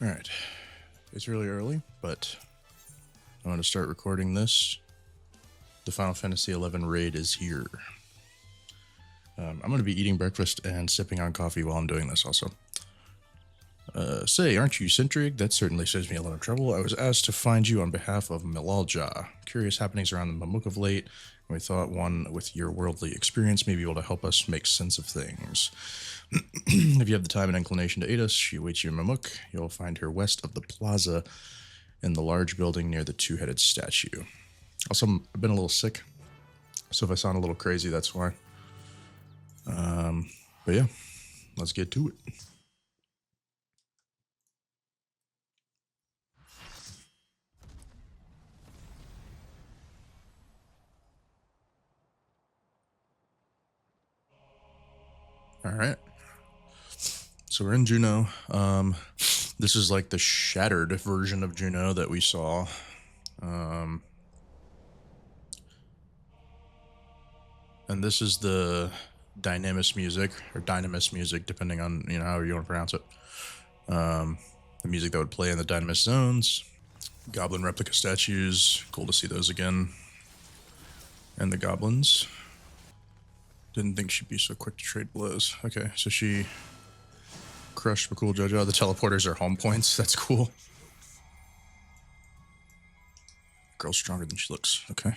Alright, it's really early, but I want to start recording this. The Final Fantasy XI raid is here. I'm going to be eating breakfast and sipping on coffee while I'm doing this also. Say, aren't you Centric? That certainly saves me a lot of trouble. I was asked to find you on behalf of Milalja. Curious happenings around the Mamuk of late, and we thought one with your worldly experience may be able to help us make sense of things. If you have the time and inclination to aid us, she awaits you in Mamuk. You'll find her west of the plaza in the large building near the two-headed statue. Also, I've been a little sick, so if I sound a little crazy, that's why. But yeah, let's get to it. All right. So we're in Jeuno. This is like the shattered version of Jeuno that we saw. And this is the Dynamis music, or Dynamis music, depending on, how you want to pronounce it. The music that would play in the Dynamis zones. Goblin replica statues. Cool to see those again. And the goblins. Didn't think she'd be so quick to trade blows. Okay, so she crushed Cool Jojo. The teleporters are home points. That's cool. Girl's stronger than she looks. Okay.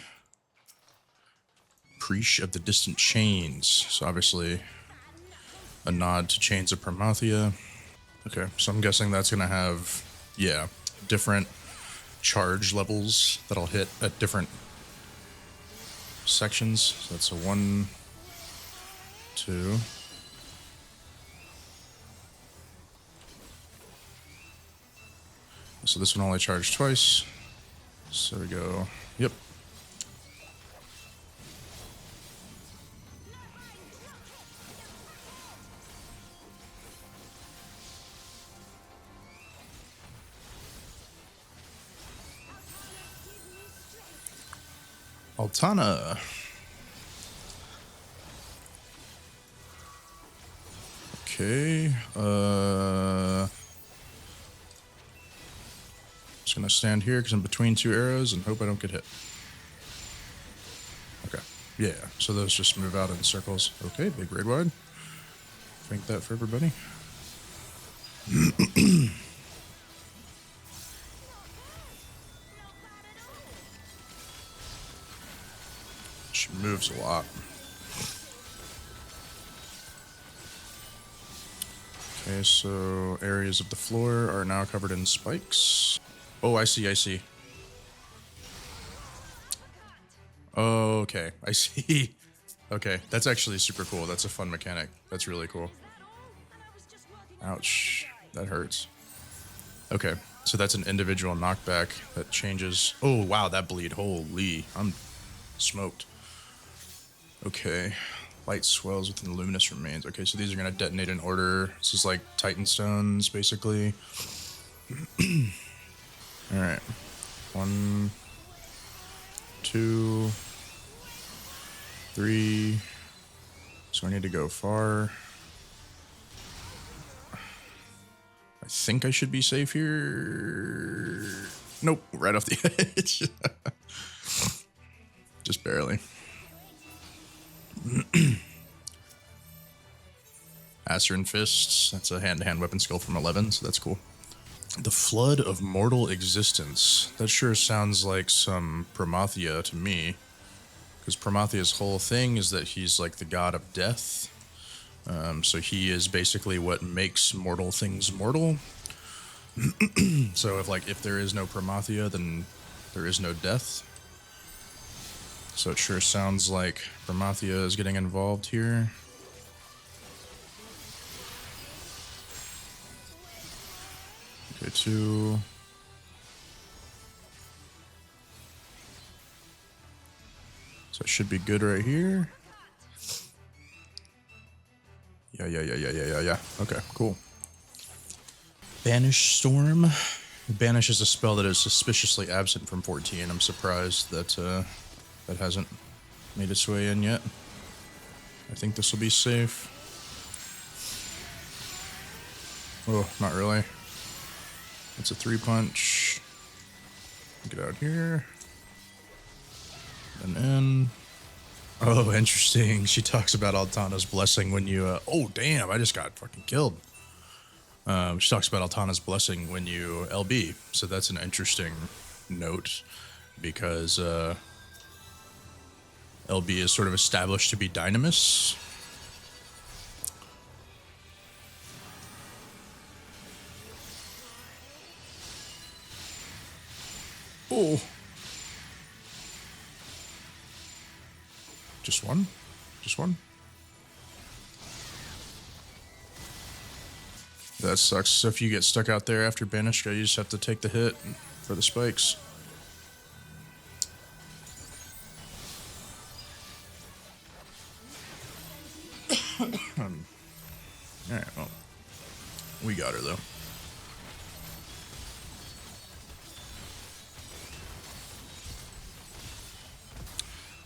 Preach of the Distant Chains. So obviously a nod to Chains of Promathia. Okay, so I'm guessing that's going to have, different charge levels that I'll hit at different sections. So that's a 1, 2. So this one only charged twice. So we go, yep. Altana. Okay, just gonna stand here because I'm between two arrows and hope I don't get hit. Okay, yeah, so those just move out in circles. Okay, big raid wide. Think that for everybody. She moves a lot. Okay, so areas of the floor are now covered in spikes. Oh, I see. Okay, I see. Okay, that's actually super cool. That's a fun mechanic. That's really cool. Ouch, that hurts. Okay, so that's an individual knockback that changes. Oh, wow, that bleed. Holy, I'm smoked. Okay, light swells within the luminous remains. Okay, so these are going to detonate in order. This is like Titan Stones, basically. All right, 1, 2, 3. So I need to go far. I think I should be safe here. Nope, right off the edge. Just barely. Acerin Fists, that's a hand-to-hand weapon skill from 11, so that's cool. The Flood of Mortal Existence. That sure sounds like some Promathia to me. Because Promathia's whole thing is that he's like the god of death. So he is basically what makes mortal things mortal. So if there is no Promathia, then there is no death. So it sure sounds like Promathia is getting involved here. Okay, 2. So it should be good right here. Yeah. Okay, cool. Banish Storm. Banish is a spell that is suspiciously absent from 14. I'm surprised that that hasn't made its way in yet. I think this will be safe. Oh, not really. It's a 3-punch. Get out here. And in. Oh, interesting. She talks about Altana's blessing when you... oh, damn. I just got fucking killed. She talks about Altana's blessing when you LB. So that's an interesting note. Because LB is sort of established to be Dynamis. Oh. Just one? Just one? That sucks. So if you get stuck out there after banished, you just have to take the hit for the spikes. Alright, well. We got her, though.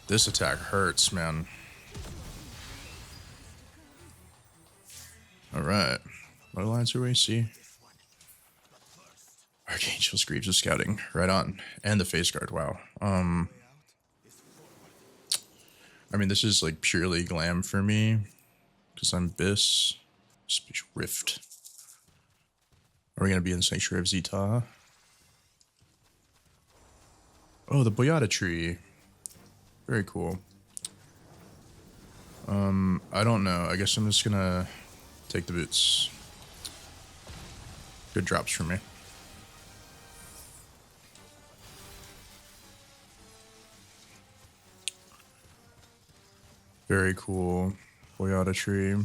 This attack hurts, man. Alright. What lines are we? See? Archangel's Greaves of Scouting. Right on. And the face guard. Wow. I mean, this is like purely glam for me. Because I'm Biss. Speech Rift. Are we going to be in the Sanctuary of Zeta? Oh, the Boyata tree. Very cool. I don't know. I guess I'm just gonna take the boots. Good drops for me. Very cool. Boyata tree.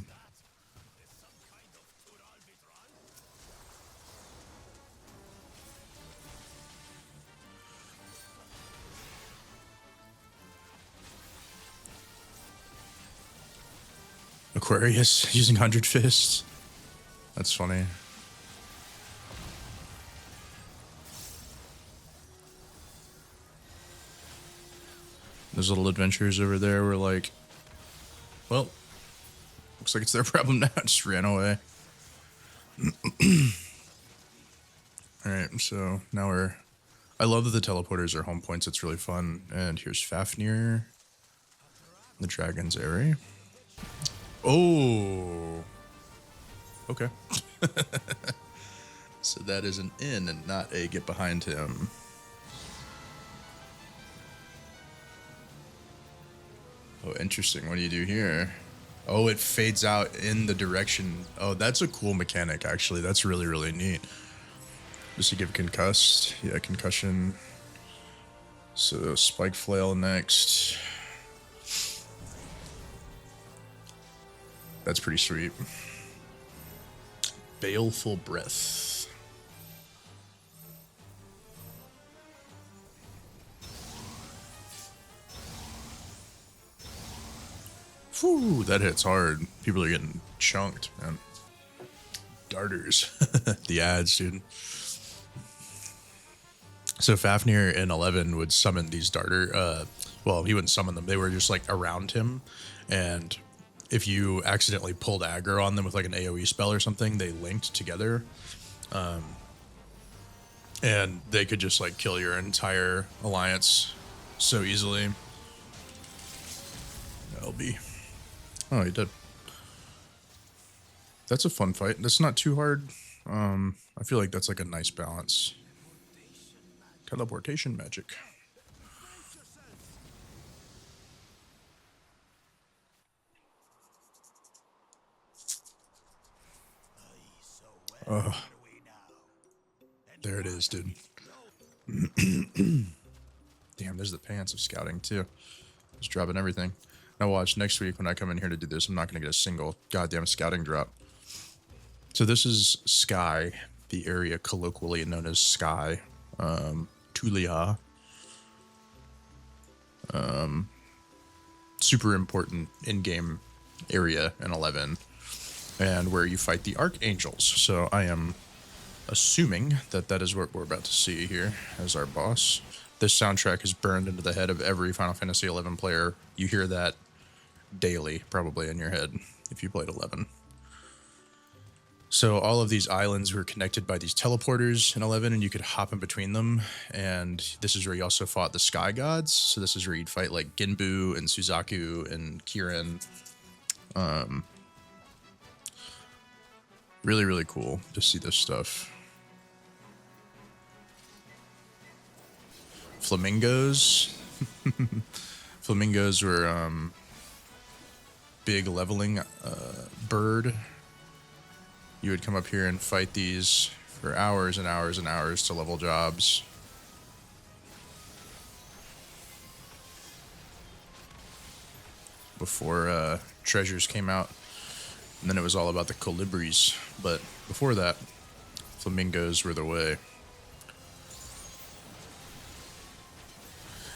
Aquarius using 100 fists. That's funny. Those little adventures over there were like, well, looks like it's their problem now. Just ran away. Alright, so now we're... I love that the teleporters are home points. It's really fun. And here's Fafnir. The Dragon's Airy. Oh. Okay. So that is an in and not a get behind him. Oh, interesting. What do you do here? Oh, it fades out in the direction. Oh, that's a cool mechanic, actually. That's really, really neat. Just to give concussed. Yeah, concussion. So Spike Flail next. That's pretty sweet. Baleful Breath. Whew, that hits hard. People are getting chunked, man. Darters. The ads, dude. So Fafnir in 11 would summon these darter. Well, he wouldn't summon them. They were just like around him. And if you accidentally pulled aggro on them with like an AoE spell or something, they linked together. And they could just like kill your entire alliance so easily. LB. Oh, he did. That's a fun fight. That's not too hard. I feel like that's like a nice balance. Teleportation magic. Oh, there it is, dude. Damn, there's the pants of scouting too. Just dropping everything. Now watch, next week when I come in here to do this, I'm not going to get a single goddamn scouting drop. So this is Sky, the area colloquially known as Sky. Tulia. Super important in-game area in 11. And where you fight the Archangels. So I am assuming that that is what we're about to see here as our boss. This soundtrack is burned into the head of every Final Fantasy XI player. You hear that daily, probably in your head, if you played 11. So all of these islands were connected by these teleporters in 11, and you could hop in between them. And this is where you also fought the sky gods. So this is where you'd fight like Ginbu and Suzaku and Kirin. Really, really cool to see this stuff. Flamingos. Flamingos were big leveling bird. You would come up here and fight these for hours and hours and hours to level jobs. Before treasures came out. And then it was all about the colibris. But before that, flamingos were the way.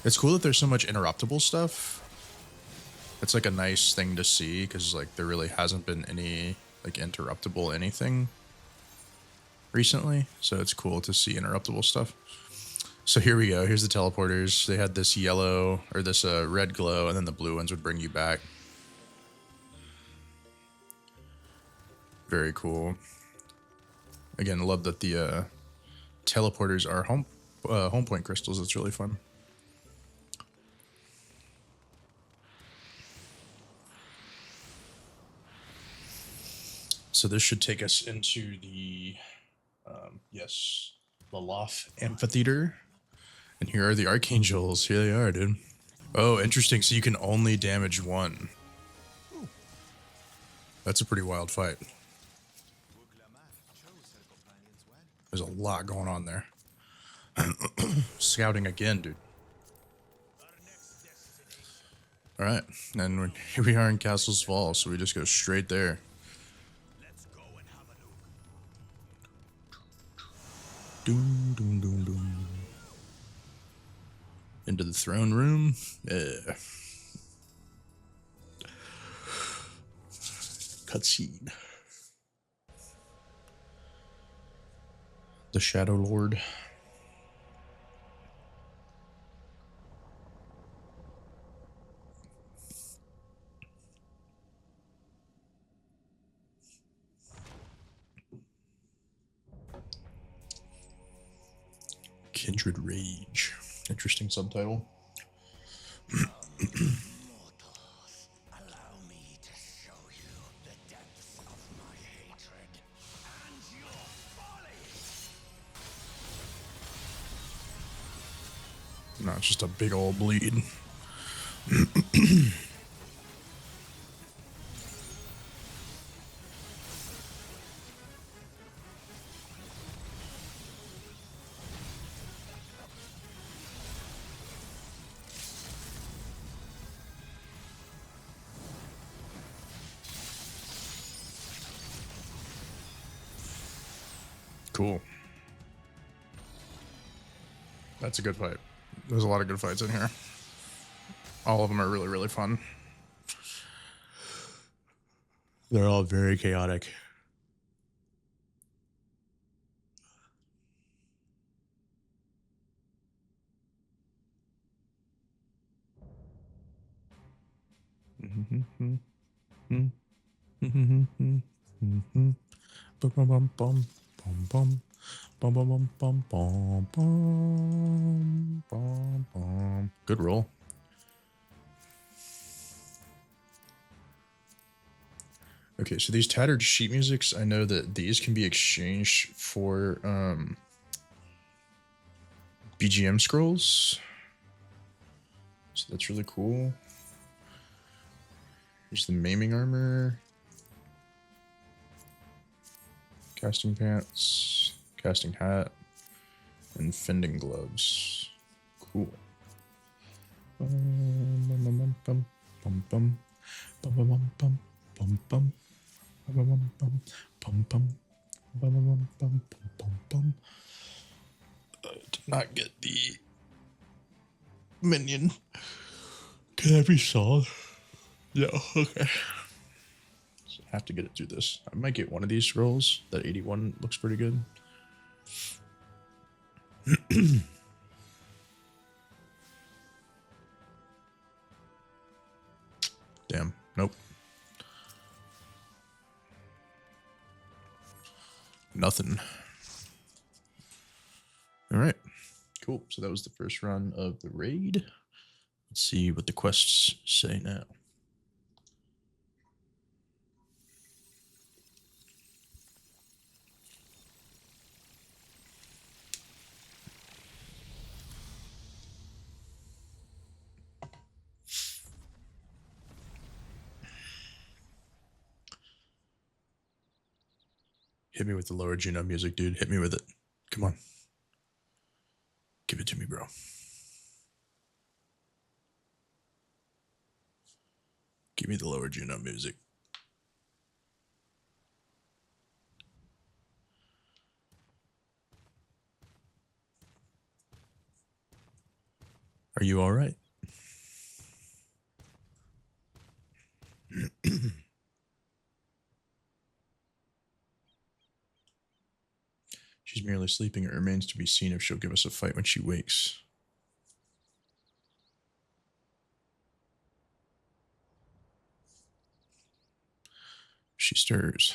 It's cool that there's so much interruptible stuff. It's like a nice thing to see because like there really hasn't been any like interruptible anything recently. So it's cool to see interruptible stuff. So here we go. Here's the teleporters. They had this yellow or this red glow, and then the blue ones would bring you back. Very cool. Again, love that the teleporters are home point crystals. It's really fun. So this should take us into the Lalaf Amphitheater. And here are the Archangels. Here they are, dude. Oh, interesting. So you can only damage one. That's a pretty wild fight. There's a lot going on there. Scouting again, dude. All right, and here we are in Castle's Fall, so we just go straight there. Doom, doom, doom, doom. Into the throne room. Yeah. Cutscene. The Shadow Lord. Kindred Rage. Interesting subtitle. No, it's just a big old bleed. Cool. That's a good fight. There's a lot of good fights in here. All of them are really, really fun. They're all very chaotic. Good roll. Okay, so these tattered sheet musics, I know that these can be exchanged for BGM scrolls. So that's really cool. Here's the maiming armor. Casting pants, casting hat, and fending gloves. Cool. Did not get the minion. Can I be solid? Yeah, okay. So I have to get it through this. I might get one of these scrolls. That 81 looks pretty good. Damn. Nope. Nothing. All right. Cool. So that was the first run of the raid. Let's see what the quests say now. Hit me with the Lower Jeuno music, dude. Hit me with it. Come on. Give it to me, bro. Give me the Lower Jeuno music. Are you all right? She's merely sleeping. It remains to be seen if she'll give us a fight when she wakes. She stirs.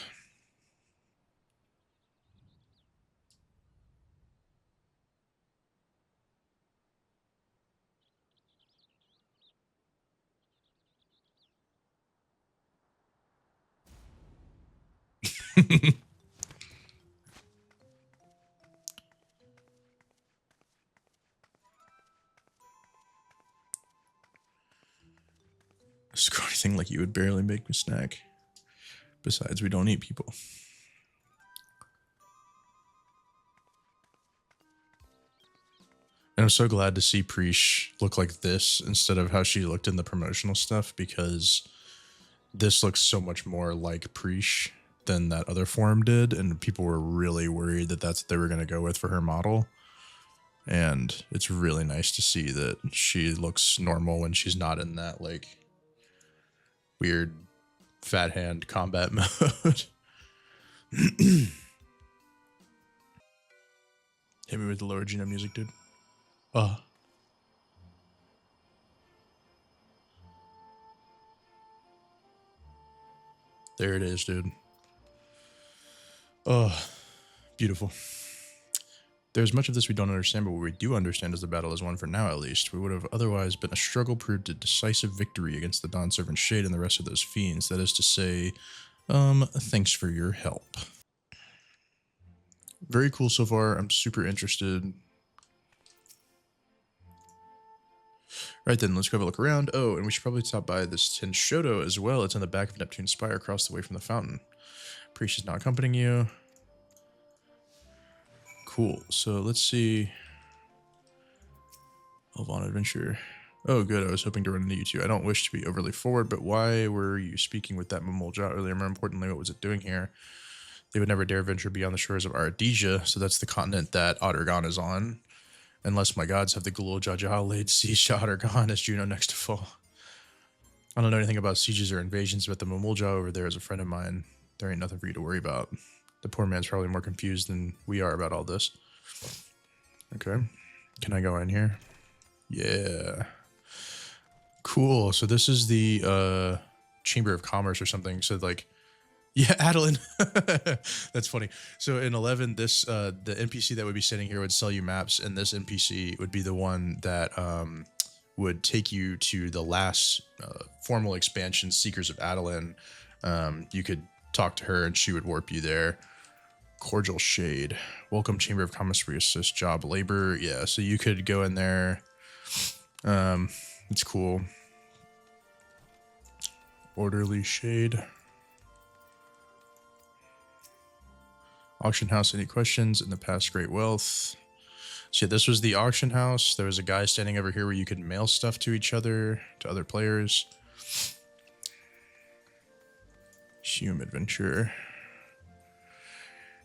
Scrawny thing like you would barely make a snack. Besides, we don't eat people. And I'm so glad to see Preesh look like this instead of how she looked in the promotional stuff, because this looks so much more like Preesh than that other form did, and people were really worried that that's what they were going to go with for her model. And it's really nice to see that she looks normal when she's not in that like weird fat hand combat mode. Hit me with the Lower Jeuno music, dude. There it is, dude. Oh, beautiful. There's much of this we don't understand, but what we do understand is the battle is won for now, at least. We would have otherwise been a struggle proved a decisive victory against the Dawn Servant Shade and the rest of those fiends. That is to say, thanks for your help. Very cool so far. I'm super interested. Right then, let's go have a look around. Oh, and we should probably stop by this Tin Shoto as well. It's on the back of Neptune's Spire across the way from the fountain. Priest is not accompanying you. Cool. So let's see. Elvon Adventure. Oh, good. I was hoping to run into you two. I don't wish to be overly forward, but why were you speaking with that Mamulja earlier? More importantly, what was it doing here? They would never dare venture beyond the shores of Aradija, so that's the continent that Ottergon is on. Unless my gods have the Gulul Jaja laid siege to Ottergon as Juno next to fall. I don't know anything about sieges or invasions, but the Mamulja over there is a friend of mine. There ain't nothing for you to worry about. The poor man's probably more confused than we are about all this. Okay. Can I go in here? Yeah. Cool. So this is the Chamber of Commerce or something. So like, yeah, Adeline. That's funny. So in 11, this the NPC that would be sitting here would sell you maps, and this NPC would be the one that would take you to the last formal expansion, Seekers of Adeline. You could talk to her, and she would warp you there. Cordial Shade. Welcome, Chamber of Commerce. We assist job labor. Yeah, so you could go in there. It's cool. Orderly Shade. Auction house. Any questions? In the past, great wealth. So yeah, this was the auction house. There was a guy standing over here where you could mail stuff to each other, to other players. Hume Adventure.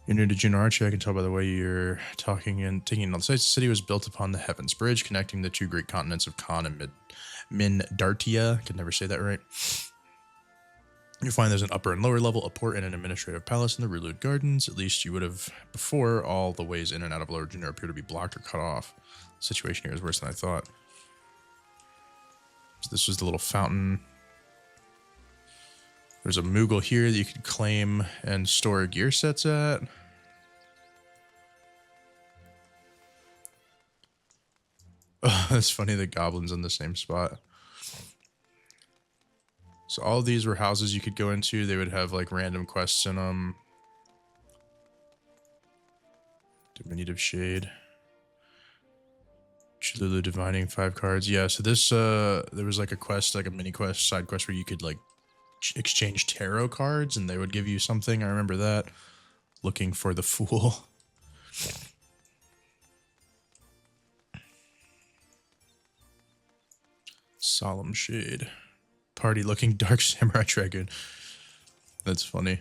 You're new to Juno Archie. I can tell by the way you're talking and taking on the sites. The city was built upon the Heavens Bridge, connecting the two great continents of Khan and Mindartia. I could never say that right. You'll find there's an upper and lower level, a port, and an administrative palace in the Rulud Gardens. At least you would have before. All the ways in and out of Lower Jeuno appear to be blocked or cut off. The situation here is worse than I thought. So this was the little fountain. There's a Moogle here that you could claim and store gear sets at. Oh, it's funny the goblins in the same spot. So all of these were houses you could go into. They would have like random quests in them. Diminutive Shade. Chilulu Divining, 5 cards. Yeah, so this, there was like a quest, like a mini quest, side quest where you could like exchange tarot cards and they would give you something. I remember that. Looking for the Fool. Solemn Shade. Party looking Dark Samurai Dragoon. That's funny.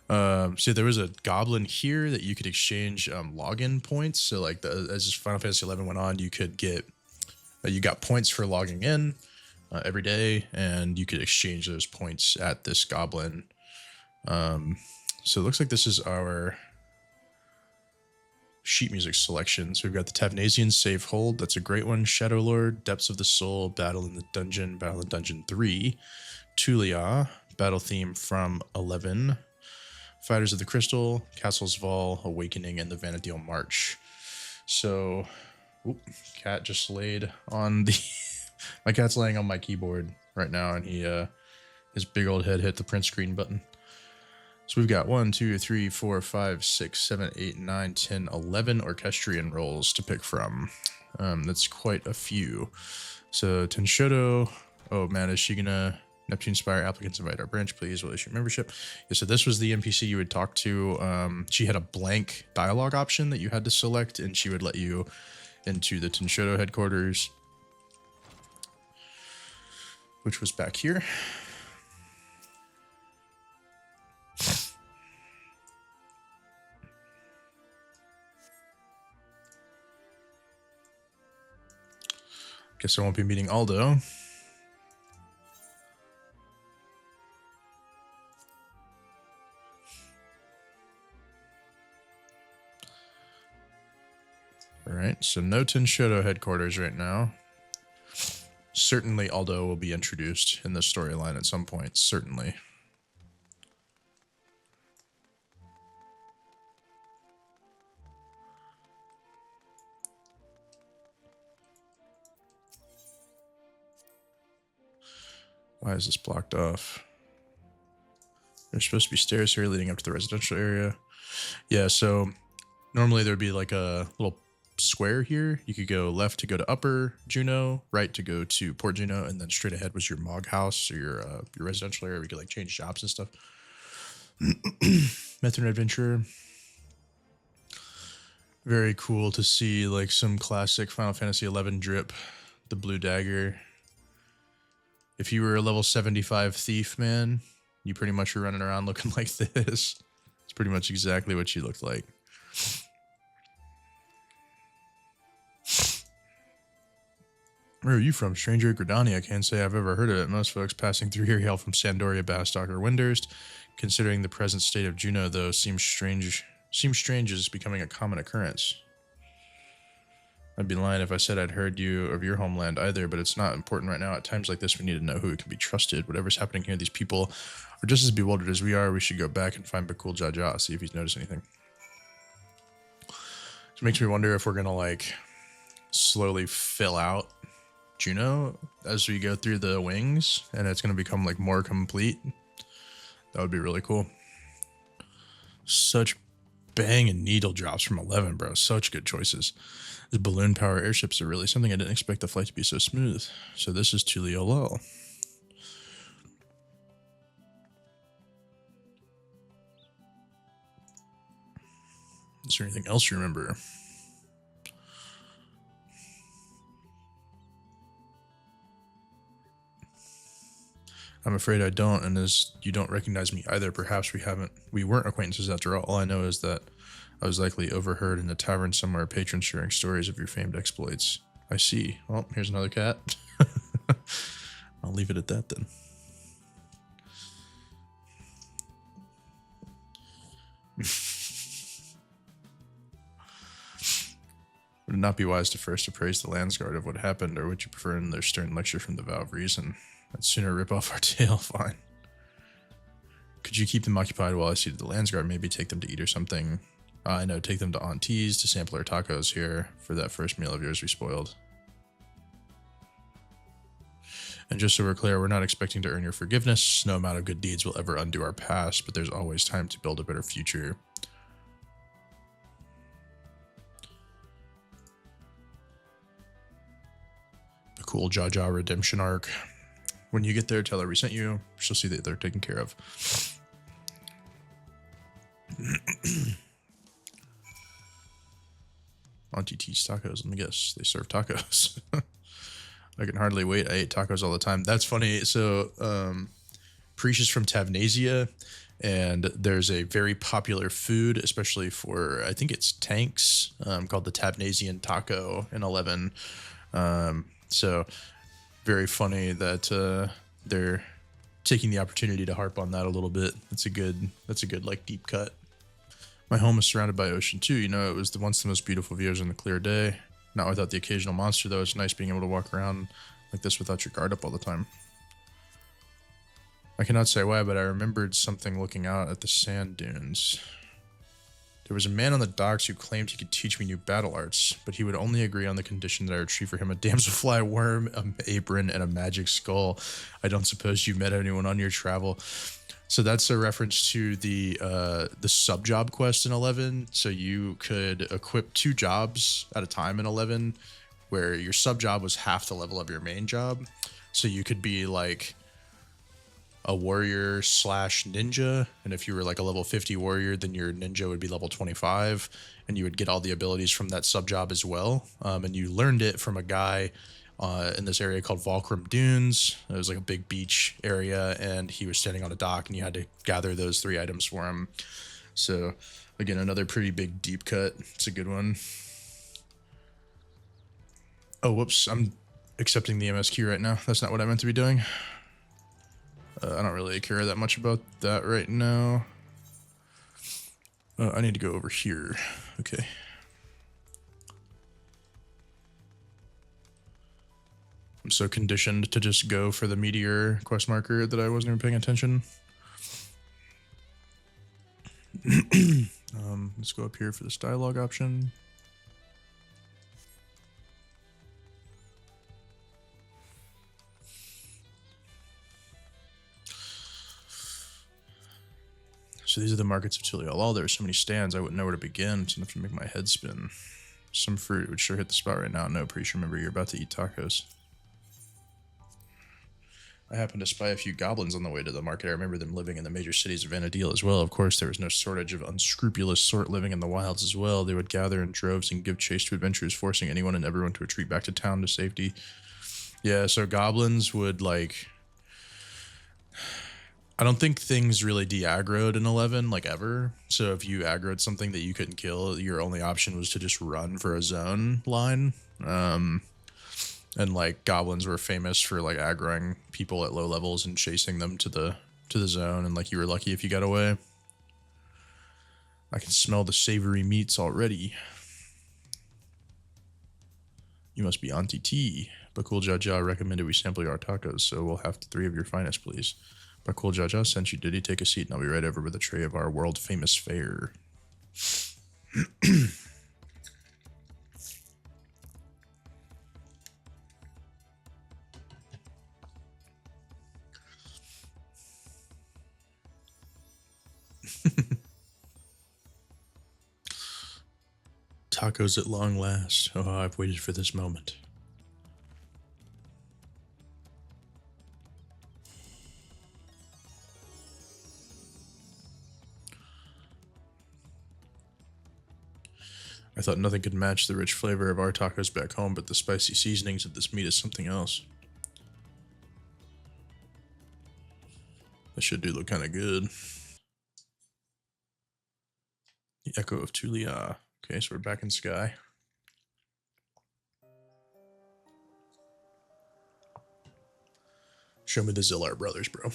So there was a goblin here that you could exchange login points. So like as Final Fantasy XI went on, you could get you got points for logging in every day, and you could exchange those points at this goblin. So it looks like this is our sheet music selection. So we've got the Tavnasian Safe Hold. That's a great one. Shadow Lord, Depths of the Soul, Battle in Dungeon 3, Tulia, battle theme from 11, Fighters of the Crystal, Castles Vol, Awakening, and the Vana'diel March. So, cat just laid on the... my cat's laying on my keyboard right now, and his big old head hit the print screen button. So we've got 1, 2, 3, 4, 5, 6, 7, 8, 9, 10, 11 orchestrion roles to pick from. That's quite a few. So Tenshoto, oh man, is she gonna... Neptune Spire applicants invite our branch, please. We'll issue membership. Yeah, so this was the NPC you would talk to. She had a blank dialogue option that you had to select, and she would let you into the Tenshoto headquarters, which was back here. Guess I won't be meeting Aldo. Alright, so no Tenshoto headquarters right now. Certainly Aldo will be introduced in the storyline at some point, certainly. Why is this blocked off? There's supposed to be stairs here leading up to the residential area. Yeah, so normally there'd be like a little square here. You could go left to go to Upper Jeuno, right to go to Port Jeuno, and then straight ahead was your Mog house or your residential area where you could like change jobs and stuff. Method Adventurer. Very cool to see like some classic Final Fantasy XI drip. The blue dagger. If you were a level 75 thief, man, you pretty much were running around looking like this. It's pretty much exactly what you looked like. Where are you from? Stranger Gridani? I can't say I've ever heard of it. Most folks passing through here hail from Sandoria, Bastok, or Windurst. Considering the present state of Jeuno, though, seems strange as becoming a common occurrence. I'd be lying if I said I'd heard you of your homeland either, but it's not important right now. At times like this, we need to know who can be trusted. Whatever's happening here, these people are just as bewildered as we are. We should go back and find Bakul Jaja, see if he's noticed anything. So it makes me wonder if we're going to, like, slowly fill out Jeuno as we go through the wings, and it's going to become, like, more complete. That would be really cool. Such bang and needle drops from 11, bro. Such good choices. The balloon power airships are really something. I didn't expect the flight to be so smooth. So this is Tuliolol. Is there anything else you remember? I'm afraid I don't, and as you don't recognize me either, perhaps we weren't acquaintances after all. All I know is that I was likely overheard in a tavern somewhere, a patron sharing stories of your famed exploits. I see. Well, here's another cat. I'll leave it at that then. Would it not be wise to first appraise the Landsguard of what happened, or would you prefer in their stern lecture from the vow of reason? I'd sooner rip off our tail. Fine. Could you keep them occupied while I see to the Landsguard? Maybe take them to eat or something. I know, take them to Auntie's to sample our tacos here for that first meal of yours we spoiled. And just so we're clear, we're not expecting to earn your forgiveness. No amount of good deeds will ever undo our past, but there's always time to build a better future. The cool Jaja redemption arc. When you get there, tell her we sent you. She'll see that they're taken care of. Auntie T's tacos. Let me guess. They serve tacos. I can hardly wait. I ate tacos all the time. That's funny. So, Preach is from Tavnasia, and there's a very popular food, especially for, I think it's tanks, called the Tavnasian taco in 11. So, very funny that they're taking the opportunity to harp on that a little bit. That's a good like deep cut. My home is surrounded by ocean too. You know, it was once the most beautiful views on the clear day. Not without the occasional monster, though. It's nice being able to walk around like this without your guard up all the time. I cannot say why, but I remembered something looking out at the sand dunes. There was a man on the docks who claimed he could teach me new battle arts, but he would only agree on the condition that I retrieve for him a damselfly worm, an apron, and a magic skull. I don't suppose you met anyone on your travel. So that's a reference to the sub-job quest in 11. So you could equip 2 jobs at a time in 11, where your sub-job was half the level of your main job. So you could be like a warrior / ninja, and if you were like a level 50 warrior, then your ninja would be level 25, and you would get all the abilities from that sub job as well. And you learned it from a guy in this area called Volcrum Dunes. It was like a big beach area, and he was standing on a dock, and you had to gather those 3 items for him. So again, another pretty big deep cut. It's a good one. Oh, whoops, I'm accepting the MSQ right now. That's not what I meant to be doing. I don't really care that much about that right now. I need to go over here. Okay. I'm so conditioned to just go for the meteor quest marker that I wasn't even paying attention. Let's go up here for this dialogue option. So these are the markets of Tulial. There are so many stands, I wouldn't know where to begin. It's enough to make my head spin. Some fruit would sure hit the spot right now. No, Preach, remember you're about to eat tacos. I happened to spy a few goblins on the way to the market. I remember them living in the major cities of Vana'diel as well. Of course, there was no shortage of unscrupulous sort living in the wilds as well. They would gather in droves and give chase to adventurers, forcing anyone and everyone to retreat back to town to safety. Yeah, so goblins would like... I don't think things really de-aggroed in 11, like, ever. So if you aggroed something that you couldn't kill, your only option was to just run for a zone line. And, like, goblins were famous for, like, aggroing people at low levels and chasing them to the zone, and, like, you were lucky if you got away. I can smell the savory meats already. You must be Auntie T. Bakul Jaja recommended we sample your tacos, so we'll have 3 of your finest, please. Bakul Jaja sent you. Did he take a seat? And I'll be right over with a tray of our world-famous fare. Tacos at long last. Oh, I've waited for this moment. I thought nothing could match the rich flavor of our tacos back home, but the spicy seasonings of this meat is something else. That sure do look kind of good. The Echo of Vana'diel. Okay, so we're back in Sky. Show me the Zillar brothers, bro.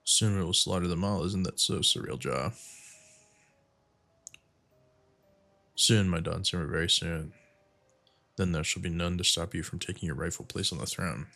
Soon we will slaughter them all, isn't that so, Surreal Jaw? Soon, my Don Simmer, very soon. Then there shall be none to stop you from taking your rightful place on the throne.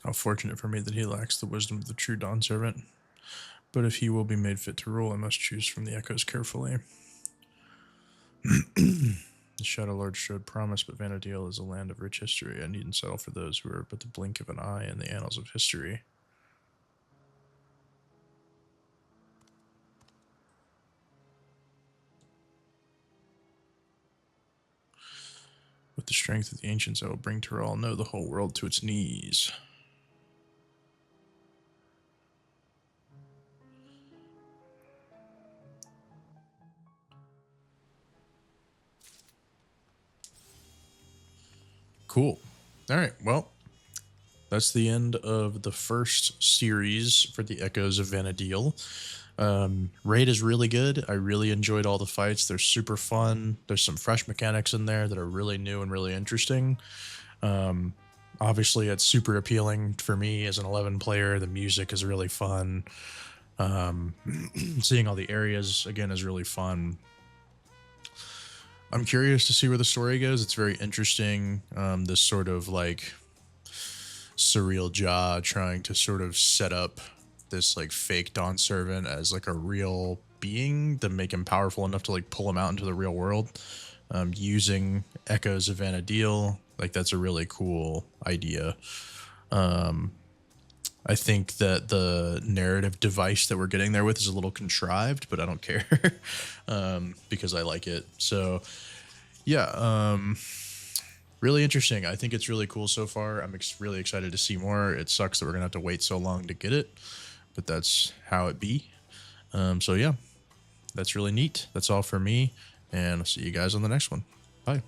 How fortunate for me that he lacks the wisdom of the true Dawn Servant. But if he will be made fit to rule, I must choose from the echoes carefully. The Shadow Lord showed promise, but Vana'diel is a land of rich history. I needn't settle for those who are but the blink of an eye in the annals of history. With the strength of the ancients, I will bring Tyrell, no, the whole world to its knees. Cool. All right, well, that's the end of the first series for the Echoes of Vana'diel. Raid is really good. I really enjoyed all the fights. They're super fun. There's some fresh mechanics in there that are really new and really interesting. Obviously, it's super appealing for me as an 11 player. The music is really fun. Seeing all the areas, again, is really fun. I'm curious to see where the story goes. It's very interesting. This sort of like surreal jaw trying to sort of set up this like fake Dawn Servant as like a real being to make him powerful enough to like pull him out into the real world, using Echoes of Vana'diel. Like that's a really cool idea. I think that the narrative device that we're getting there with is a little contrived, but I don't care because I like it. So yeah, really interesting. I think it's really cool so far. I'm really excited to see more. It sucks that we're gonna have to wait so long to get it, but that's how it be. So yeah, that's really neat. That's all for me, and I'll see you guys on the next one. Bye.